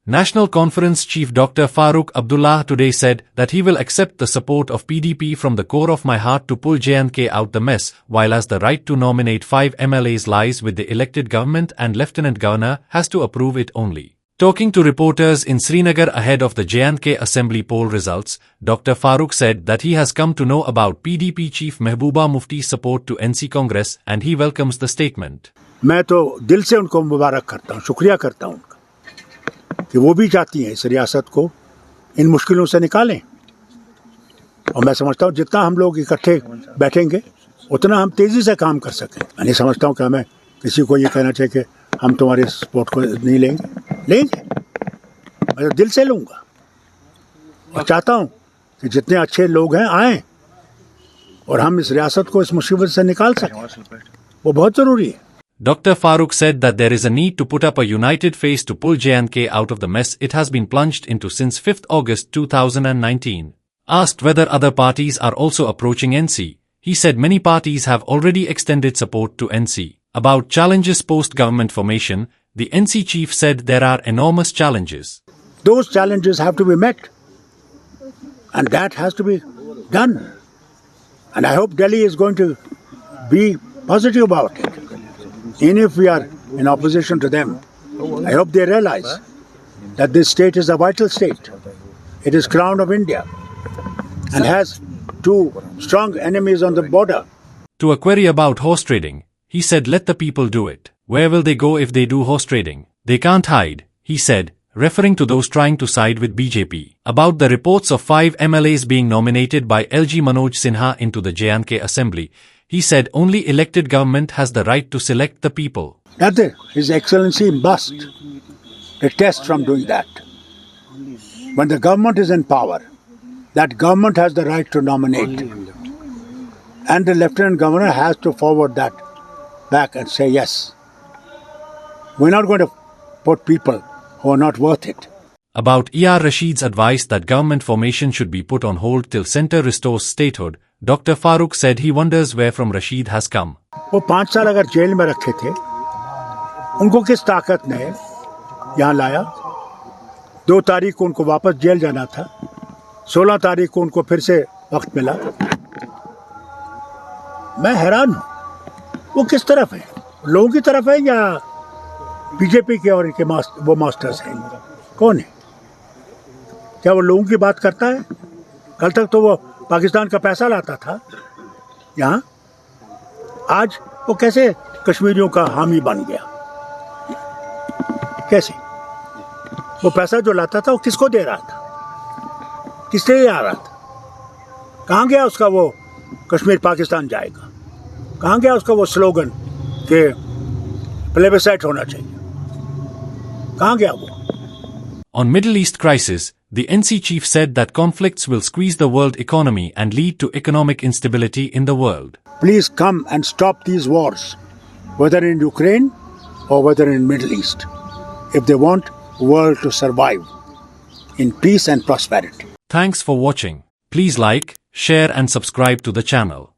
National Conference Chief Dr. Farooq Abdullah today said that he will accept the support of PDP from the core of my heart to pull J&K out the mess, while as the right to nominate 5 MLAs lies with the elected government and Lieutenant Governor has to approve it only. Talking to reporters in Srinagar ahead of the J&K Assembly poll results, Dr. Farooq said that he has come to know about PDP Chief Mehbooba Mufti's support to NC Congress and he welcomes the statement. मैं तो दिल से उनको मुबारक करता हूँ, शुक्रिया करता हूँ उनका कि वो भी चाहती हैं इस रियासत को इन मुश्किलों से निकालें। और मैं समझता हूँ जितना हम लोग इकट्ठे बैठेंगे उतना हम तेजी से काम कर सकें। मैं नहीं समझता हूँ कि हमें किसी को ये कहना चाहिए कि हम तुम्हारे सपोर्ट को नहीं लेंगे। मैं तो दिल से लूँगा और चाहता हूँ कि जितने अच्छे लोग हैं आएँ और हम इस रियासत को इस मुसीबत से निकाल सकें। वो बहुत ज़रूरी है। Dr. Farooq said that there is a need to put up a united face to pull J&K out of the mess it has been plunged into since 5th August 2019. Asked whether other parties are also approaching NC, he said many parties have already extended support to NC. About challenges post-government formation, the NC chief said there are enormous challenges. Those challenges have to be met and that has to be done. And I hope Delhi is going to be positive about it. Even if we are in opposition to them, I hope they realize that this state is a vital state. It is crown of India and has 2 strong enemies on the border. To a query about horse trading, he said let the people do it. Where will they go if they do horse trading? They can't hide, he said, referring to those trying to side with BJP. About the reports of 5 MLAs being nominated by LG Manoj Sinha into the J&K Assembly, he said only elected government has the right to select the people. That's it. His Excellency must detest from doing that. When the government is in power, that government has the right to nominate. And the Lieutenant Governor has to forward that back and say yes. We're not going to put people who are not worth it. About E.R. Rashid's advice that government formation should be put on hold till centre restores statehood, Dr. Farooq said he wonders where from Rashid has come. वो 5 साल अगर jail में रखे थे, उनको किस ताकत ने यहाँ लाया? 2 तारीख को उनको वापस जेल जाना था, 16 तारीख को उनको फिर से वक्त मिला। मैं हैरान हूँ, वो किस तरफ है? लोगों की तरफ है या बीजेपी के और इनके वो मास्टर्स हैं? कौन है? क्या वो लोगों की बात करता है? कल तक तो वो पाकिस्तान का पैसा लाता था यहाँ, आज वो कैसे कश्मीरियों का हामी बन गया? कैसे? वो पैसा जो लाता था वो किसको दे रहा था? किस लिए आ रहा था? कहाँ गया उसका वो कश्मीर पाकिस्तान जाएगा? कहाँ गया उसका वो स्लोगन कि प्लेबिसाइट होना चाहिए? कहाँ गया वो? On Middle East crisis, the NC chief said that conflicts will squeeze the world economy and lead to economic instability in the world. Please come and stop these wars, whether in Ukraine or whether in Middle East, if they want the world to survive in peace and prosperity. Thanks for watching. Please like, share and subscribe to the channel.